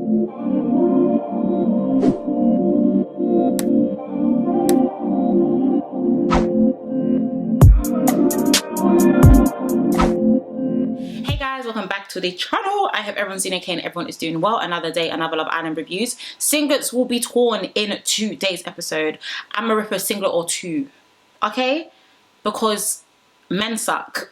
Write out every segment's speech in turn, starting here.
Hey guys, welcome back to the channel. I hope everyone's doing okay and everyone is doing well. Another day, another Love Island reviews. Singlets will be torn in today's episode. I'm gonna rip a singlet or two, okay? Because men suck.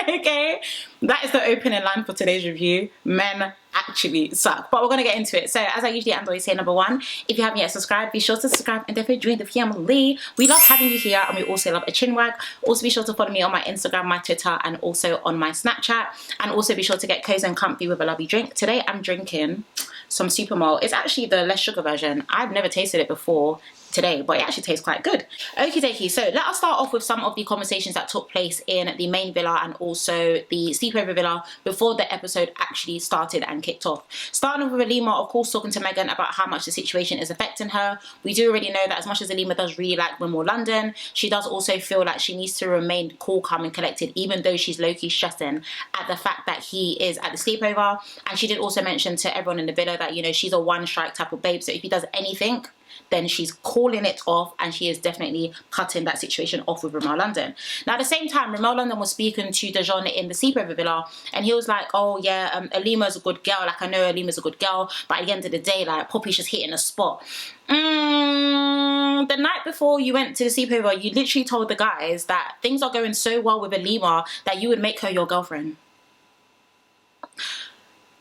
Okay, that is the opening line for today's review. Men actually suck, but we're gonna get into it. So as I usually and always say, number one, if you haven't yet subscribed, be sure to subscribe and definitely join the family. We love having you here, and we also love a chin wag. Also be sure to follow me on my Instagram, my Twitter, and also on my Snapchat, and also be sure to get cozy and comfy with a lovely drink. Today I'm drinking some Supermalt. It's actually the less sugar version. I've never tasted it before today, but it actually tastes quite good. Okie dokie, so let us start off with some of the conversations that took place in the main villa and also the sleepover villa before the episode actually started and kicked off. Starting off with Alima, of course, talking to Megan about how much the situation is affecting her. We do already know that as much as Alima does really like Rimmel London, she does also feel like she needs to remain cool, calm and collected, even though she's low-key stressing at the fact that he is at the sleepover. And she did also mention to everyone in the villa that, you know, she's a one-strike type of babe, so if he does anything, then she's calling it off, and she is definitely cutting that situation off with Remell London. Now, at the same time, Remell London was speaking to Dejon in the sleepover villa, and he was like, oh yeah, Alima's a good girl, like I know Alima's a good girl, but at the end of the day, like Poppy's just hitting a spot. The night before you went to the sleepover, you literally told the guys that things are going so well with Alima that you would make her your girlfriend.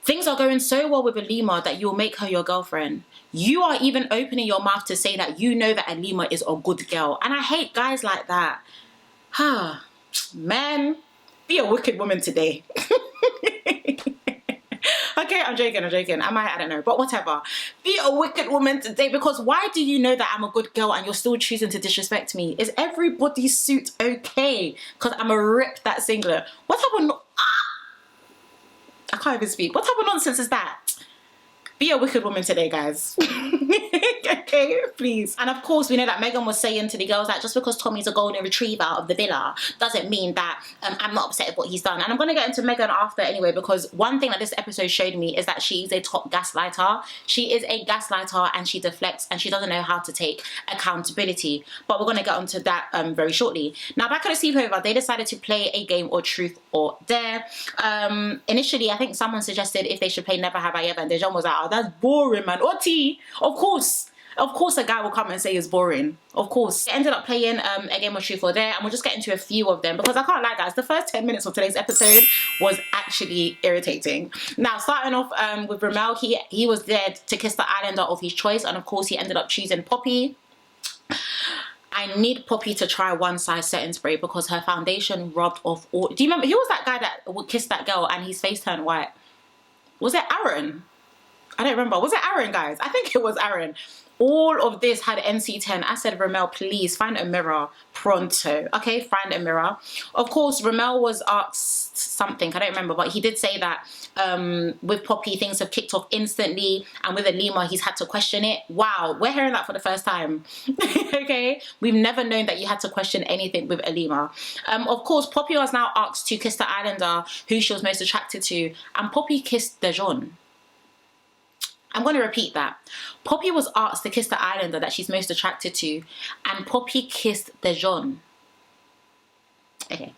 Things are going so well with Alima that you'll make her your girlfriend. You are even opening your mouth to say that you know that Alima is a good girl. And I hate guys like that. Man, be a wicked woman today. Okay, I'm joking. I don't know, but whatever. Be a wicked woman today, because why do you know that I'm a good girl and you're still choosing to disrespect me? Is everybody's suit okay? Because I'm a rip that singlet. What type of... I can't even speak. What type of nonsense is that? Be a wicked woman today, guys. Okay, please. And of course, we know that Megan was saying to the girls that just because Tommy's a golden retriever of the villa doesn't mean that I'm not upset with what he's done. And I'm going to get into Megan after anyway, because one thing that this episode showed me is that she's a top gaslighter. She is a gaslighter, and she deflects, and she doesn't know how to take accountability. But we're going to get onto that very shortly. Now, back at the sleepover, they decided to play a game or truth or dare. Initially, I think someone suggested if they should play Never Have I Ever, and Dejon was like, oh, that's boring, man. Or T, of course a guy will come and say it's boring. Of course. They ended up playing a game of truth or dare, and we'll just get into a few of them, because I can't lie, guys, the first 10 minutes of today's episode was actually irritating. Now, starting off with Remell, he was there to kiss the islander of his choice, and of course he ended up choosing Poppy. I need Poppy to try one size setting spray, because her foundation rubbed off all... Do you remember, who was that guy that would kiss that girl and his face turned white? Was it Aaron? I don't remember. Was it Aaron, guys? I think it was Aaron. All of this had NC10. I said, Remell, please find a mirror pronto. Okay, find a mirror. Of course, Remell was asked something. I don't remember, but he did say that with Poppy, things have kicked off instantly, and with Alima, he's had to question it. Wow, we're hearing that for the first time. Okay, we've never known that you had to question anything with Alima. Of course, Poppy was now asked to kiss the islander who she was most attracted to, and Poppy kissed Dejon. I'm going to repeat that. Poppy was asked to kiss the islander that she's most attracted to, and Poppy kissed Dejon. Okay.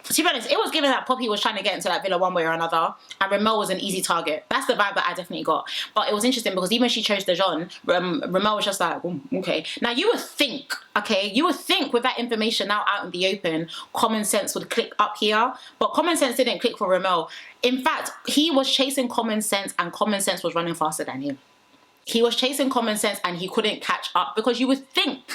To be honest, it was given that Poppy was trying to get into that villa one way or another, and Remell was an easy target. That's the vibe that I definitely got. But it was interesting because even when she chose Dejon, Remell was just like, okay. Now you would think, okay, you would think with that information now out in the open, common sense would click up here, but common sense didn't click for Remell. In fact, he was chasing common sense, and common sense was running faster than him. He was chasing common sense and he couldn't catch up, because you would think,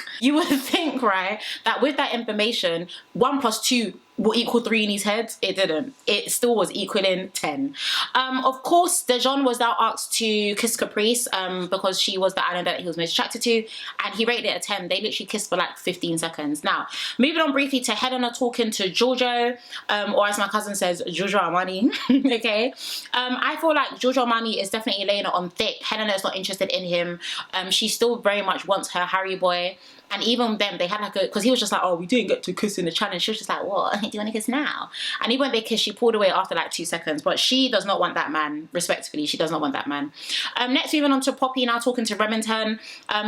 right, that with that information, 1 + 2 will equal 3 in his head. It didn't. It still was equaling 10. Of course, Dejon was now asked to kiss Caprice because she was the islander that he was most attracted to, and he rated it a 10. They literally kissed for like 15 seconds. Now, moving on briefly to Helena talking to Giorgio, or as my cousin says, Giorgio Armani. Okay, I feel like Giorgio Armani is definitely laying it on thick. Helena is not interested in him. She still very much wants her Harry boy. And even them, they had like a, because he was just like, oh, we didn't get to kiss in the challenge. She was just like, what? Do you want to kiss now? And even when they kissed, she pulled away after like 2 seconds. But she does not want that man, respectfully. She does not want that man. Next, moving on to Poppy, now talking to Remington.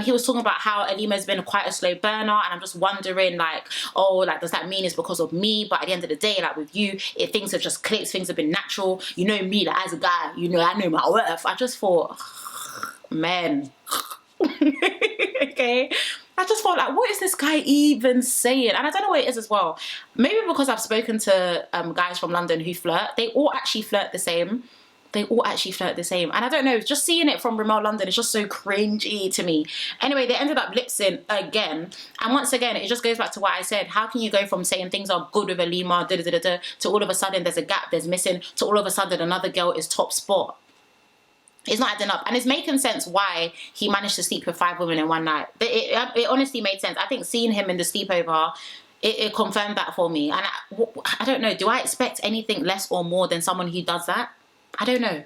He was talking about how Alima's been quite a slow burner. And I'm just wondering, like, oh, like, does that mean it's because of me? But at the end of the day, like with you, things have just clicked. Things have been natural. You know me, like, as a guy, you know, I know my worth. I just thought, men. Okay, I just thought, like, what is this guy even saying? And I don't know what it is as well. Maybe because I've spoken to guys from London who flirt. They all actually flirt the same. They all actually flirt the same. And I don't know, just seeing it from Remell London is just so cringy to me. Anyway, they ended up lip-sync again. And once again, it just goes back to what I said. How can you go from saying things are good with Alima, to all of a sudden there's a gap, there's missing, to all of a sudden another girl is top spot? It's not adding up. And it's making sense why he managed to sleep with 5 women in one night. It honestly made sense. I think seeing him in the sleepover, it confirmed that for me. And I don't know, do I expect anything less or more than someone who does that? I don't know.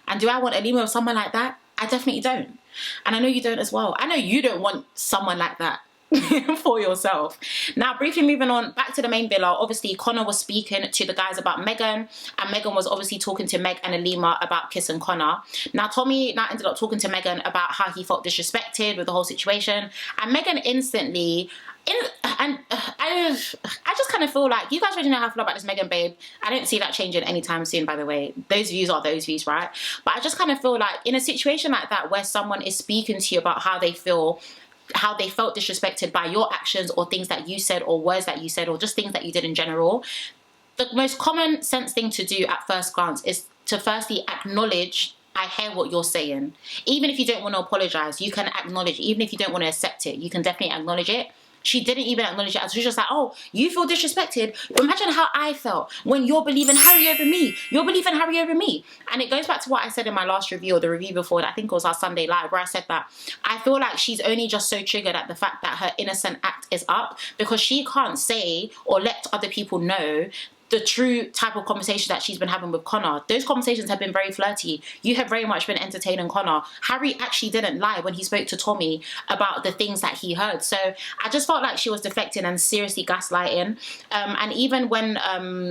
And do I want Alima with someone like that? I definitely don't. And I know you don't as well. I know you don't want someone like that for yourself. Now, briefly moving on back to the main villa, obviously Connor was speaking to the guys about Megan, and Megan was obviously talking to Meg and Alima about kissing Connor. Now Tommy now ended up talking to Megan about how he felt disrespected with the whole situation, and Megan instantly I just kind of feel like, you guys already know how I feel about this Megan babe. I don't see that changing anytime soon, by the way. Those views are those views, right? But I just kind of feel like in a situation like that where someone is speaking to you about how they felt disrespected by your actions or things that you said or words that you said or just things that you did in general, the most common sense thing to do at first glance is to firstly acknowledge, I hear what you're saying. Even if you don't want to apologize, you can acknowledge. Even if you don't want to accept it, you can definitely acknowledge it. She didn't even acknowledge it. She was just like, oh, you feel disrespected? Imagine how I felt when you're believing Harry over me. You're believing Harry over me. And it goes back to what I said in my last review, or the review before, I think it was our Sunday live, where I said that I feel like she's only just so triggered at the fact that her innocent act is up, because she can't say or let other people know the true type of conversation that she's been having with Connor. Those conversations have been very flirty. You have very much been entertaining Connor. Harry actually didn't lie when he spoke to Tommy about the things that he heard. So I just felt like she was deflecting and seriously gaslighting. And even when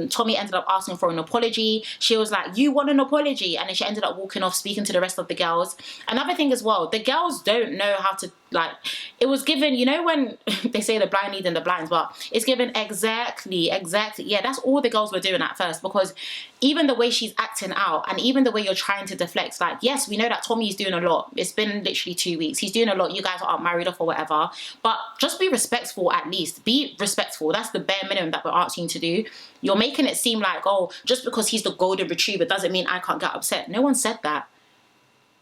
Tommy ended up asking for an apology, she was like, you want an apology? And then she ended up walking off, speaking to the rest of the girls. Another thing as well, the girls don't know how to, like, it was given, you know when they say the blind lead in the blinds, but it's given exactly, yeah, that's all the girls were doing at first, because even the way she's acting out and even the way you're trying to deflect, like, yes, we know that Tommy's doing a lot. It's been literally 2 weeks. He's doing a lot. You guys aren't married off or whatever, but just be respectful at least. Be respectful. That's the bare minimum that we're asking you to do. You're making it seem like, oh, just because he's the golden retriever doesn't mean I can't get upset. No one said that.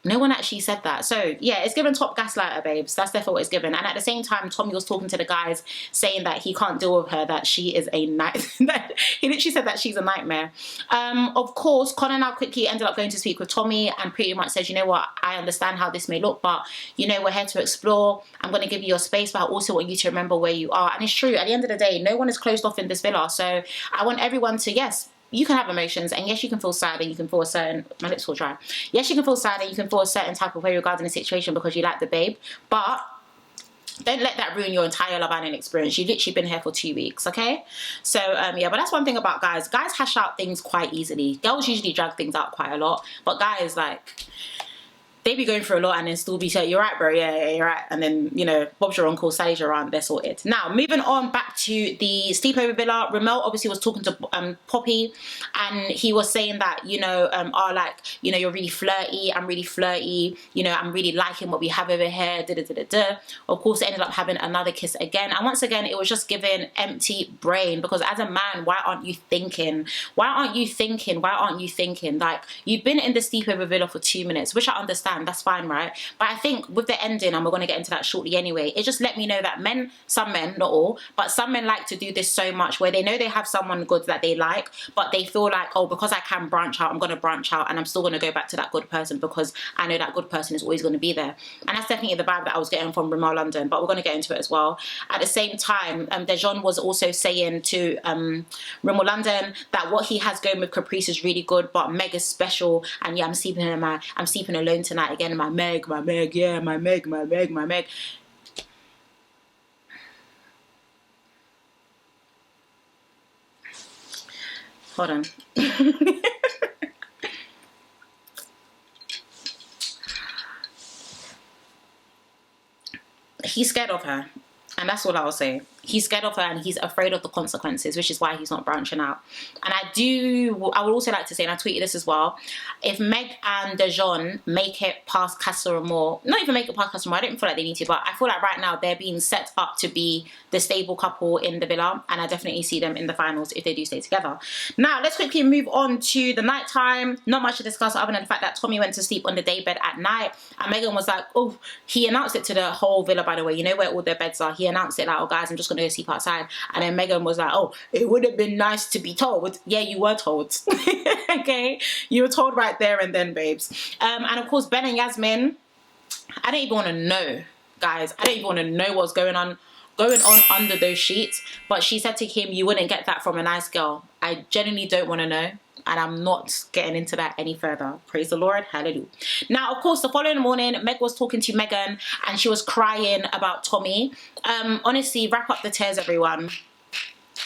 No one actually said that. So yeah, it's given top gaslighter, babes. That's definitely what it's given. And at the same time, Tommy was talking to the guys saying that he can't deal with her, that she is a nightmare. He literally said that she's a nightmare. Of course, Connor now quickly ended up going to speak with Tommy and pretty much said, you know what, I understand how this may look, but you know, we're here to explore. I'm going to give you your space, but I also want you to remember where you are. And it's true, at the end of the day, no one is closed off in this villa. So I want everyone to, yes, you can have emotions, and yes, you can feel sad, and you can feel a certain, my lips will dry. Yes, you can feel sad, and you can feel a certain type of way regarding the situation because you like the babe, but don't let that ruin your entire Love Island experience. You've literally been here for 2 weeks, okay? So, yeah, but that's one thing about guys. Guys hash out things quite easily. Girls usually drag things out quite a lot, but guys, like, they be going through a lot and then still be saying, you're right, bro, yeah, you're right. And then, you know, Bob's your uncle, Sally's your aunt, they're sorted. Now, moving on back to the sleepover villa, Remell obviously was talking to Poppy, and he was saying that, you know, like, you know, you're really flirty, I'm really flirty, you know, I'm really liking what we have over here, Of course, they ended up having another kiss again. And once again, it was just giving empty brain, because as a man, why aren't you thinking? Why aren't you thinking? Why aren't you thinking? Like, you've been in the sleepover villa for 2 minutes, which I understand. That's fine, right? But I think with the ending, and we're going to get into that shortly anyway, it just let me know that men, some men, not all, but some men like to do this so much where they know they have someone good that they like, but they feel like, oh, because I can branch out, I'm going to branch out, and I'm still going to go back to that good person because I know that good person is always going to be there. And that's definitely the vibe that I was getting from Remell London, but we're going to get into it as well. At the same time, Dejon was also saying to Rimmel London that what he has going with Caprice is really good, but Meg is special, and yeah, I'm sleeping alone tonight again, my Meg, yeah, my Meg. Hold on. He's scared of her. And that's all I'll say. He's scared of her and he's afraid of the consequences, which is why he's not branching out. And I would also like to say, and I tweeted this as well, if Meg and Dejon make it past Casa Amor, not even make it past Casa Amor, I don't feel like they need to, but I feel like right now they're being set up to be the stable couple in the villa, and I definitely see them in the finals if they do stay together. Now, let's quickly move on to the night time. Not much to discuss other than the fact that Tommy went to sleep on the daybed at night, and Megan was like, oh, he announced it to the whole villa, by the way, you know where all their beds are. He announced it like, oh guys, I'm just gonna go sleep outside. And then Megan was like, oh, it would have been nice to be told. Yeah, you were told. Okay, you were told right there and then, babes. And of course, Ben and Yasmin, I don't even want to know, guys. I don't even want to know what's going on under those sheets. But she said to him, you wouldn't get that from a nice girl. I genuinely don't want to know, and I'm not getting into that any further. Praise the Lord. Hallelujah. Now, of course, the following morning, Meg was talking to Megan and she was crying about Tommy. Honestly, wrap up the tears, everyone.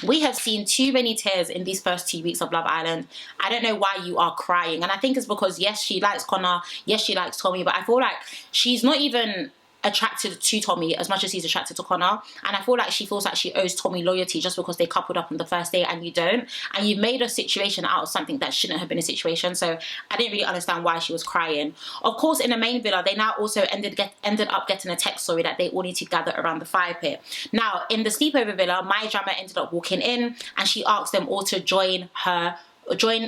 We have seen too many tears in these first 2 weeks of Love Island. I don't know why you are crying. And I think it's because, yes, she likes Connor. Yes, she likes Tommy. But I feel like she's not even attracted to Tommy as much as he's attracted to Connor, and I feel like she feels like she owes Tommy loyalty just because they coupled up on the first day and you don't, and you made a situation out of something that shouldn't have been a situation. So I didn't really understand why she was crying. Of course, in the main villa, they now also ended up getting a text story that they all need to gather around the fire pit. Now, in the sleepover villa, my drama ended up walking in and she asked them all to join her.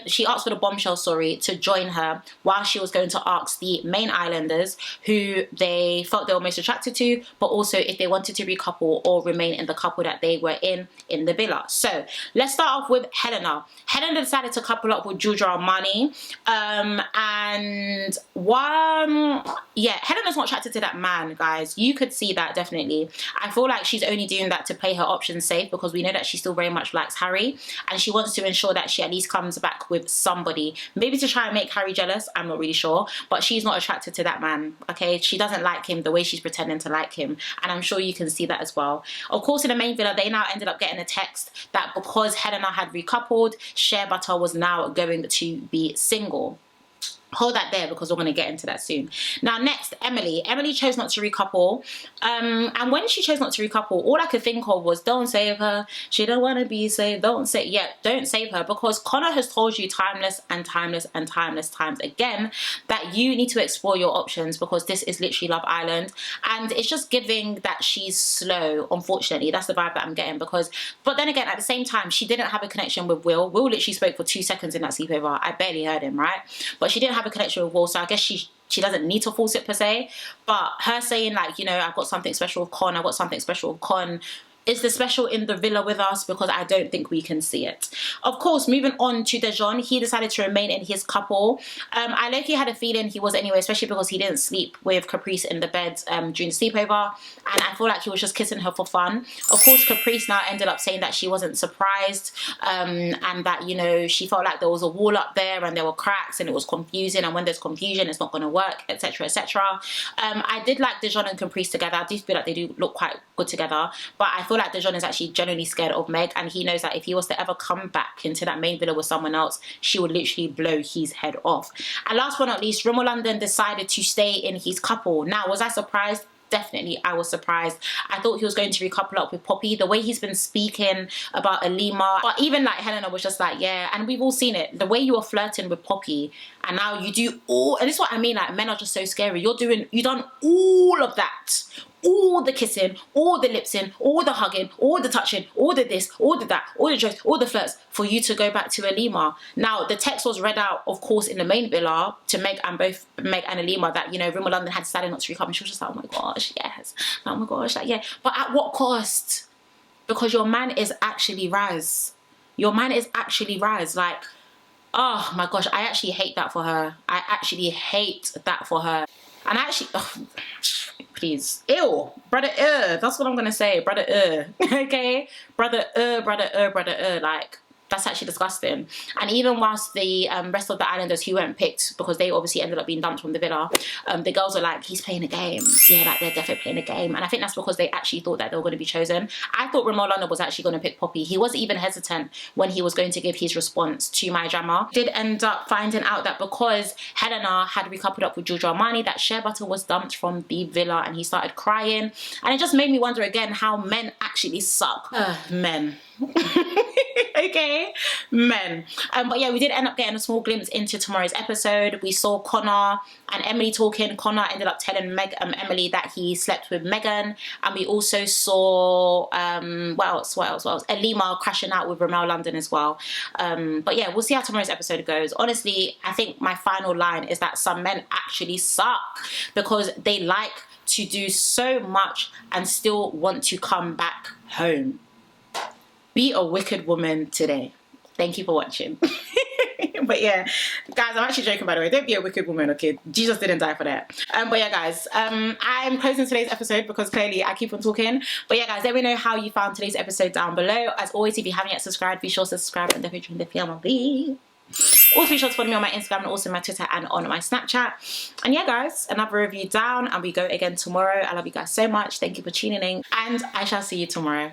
She asked for the bombshell, sorry, to join her while she was going to ask the main islanders who they felt they were most attracted to, but also if they wanted to recouple or remain in the couple that they were in the villa. So let's start off with Helena. Helena decided to couple up with Giorgio Armani, and Helena's not attracted to that man, guys. You could see that definitely. I feel like she's only doing that to play her options safe, because we know that she still very much likes Harry, and she wants to ensure that she at least comes back with somebody, maybe to try and make Harry jealous. I'm not really sure, but she's not attracted to that man. Okay, she doesn't like him the way she's pretending to like him, and I'm sure you can see that as well. Of course, in the main villa, they now ended up getting a text that because Helena had recoupled, Shea Butter was now going to be single. Hold that there, because we're going to get into that soon. Now, next, Emily. Emily chose not to recouple. And when she chose not to recouple, all I could think of was, don't save her. She don't want to be saved. Don't save her, because Connor has told you timeless times again that you need to explore your options, because this is literally Love Island. And it's just giving that she's slow, unfortunately. That's the vibe that I'm getting. But then again, at the same time, she didn't have a connection with Will. Will literally spoke for 2 seconds in that sleepover. I barely heard him, right? But she didn't have a connection with Will, so I guess she doesn't need to force it per se. But her saying, like, you know, I've got something special with Con, I've got something special with Con, is the special in the villa with us? Because I don't think we can see it. Of course, moving on to Dejon, he decided to remain in his couple. I low-key had a feeling he was anyway, especially because he didn't sleep with Caprice in the bed during the sleepover, and I feel like he was just kissing her for fun. Of course, Caprice now ended up saying that she wasn't surprised, and that, you know, she felt like there was a wall up there and there were cracks and it was confusing, and when there's confusion, it's not going to work, etc, etc. I did like Dejon and Caprice together. I do feel like they do look quite good together, but I feel like Dejon is actually genuinely scared of Meg, and he knows that if he was to ever come back into that main villa with someone else, she would literally blow his head off. And last but not least, Rimmel London decided to stay in his couple. Now, was I surprised? Definitely, I was surprised. I thought he was going to recouple up with Poppy. The way he's been speaking about Alima, but even like Helena was just like, yeah, and we've all seen it. The way you were flirting with Poppy, and now you do all, and this is what I mean, like, men are just so scary. You done all of that. All the kissing, all the lipsing, all the hugging, all the touching, all the this, all the that, all the jokes, all the flirts, for you to go back to Alima. Now, the text was read out, of course, in the main villa to Meg and Alima that, you know, Rimmel London had decided not to recouple. She was just like, oh my gosh, yes. Oh my gosh, like, yeah. But at what cost? Because your man is actually Raz. Your man is actually Raz. Like, oh my gosh, I actually hate that for her. I actually hate that for her. And I actually, please, ew, brother, that's what I'm gonna say, brother, okay, brother, like, That's actually disgusting. And even whilst the rest of the islanders who weren't picked, because they obviously ended up being dumped from the villa, the girls were like, he's playing a game. Yeah, like they're definitely playing a game. And I think that's because they actually thought that they were going to be chosen. I thought Remell Dejon was actually going to pick Poppy. He was even hesitant when he was going to give his response to my drama. Did end up finding out that because Helena had recoupled up with Giorgio Armani, that Shea Butter was dumped from the villa, and he started crying. And it just made me wonder again how men actually suck. Men. Okay, men. But yeah, we did end up getting a small glimpse into tomorrow's episode. We saw Connor and Emily talking. Connor ended up telling Emily that he slept with Megan, and we also saw what else? Elima crashing out with Remell London as well. But yeah, we'll see how tomorrow's episode goes. Honestly, I think my final line is that some men actually suck because they like to do so much and still want to come back home. Be a wicked woman today. Thank you for watching. But yeah, guys, I'm actually joking, by the way. Don't be a wicked woman, okay? Jesus didn't die for that. But yeah, guys, I'm closing today's episode because clearly I keep on talking. But yeah, guys, let me know how you found today's episode down below. As always, if you haven't yet subscribed, be sure to subscribe and definitely join the family. Also be sure to follow me on my Instagram and also my Twitter and on my Snapchat. And yeah, guys, another review down and we go again tomorrow. I love you guys so much. Thank you for tuning in and I shall see you tomorrow.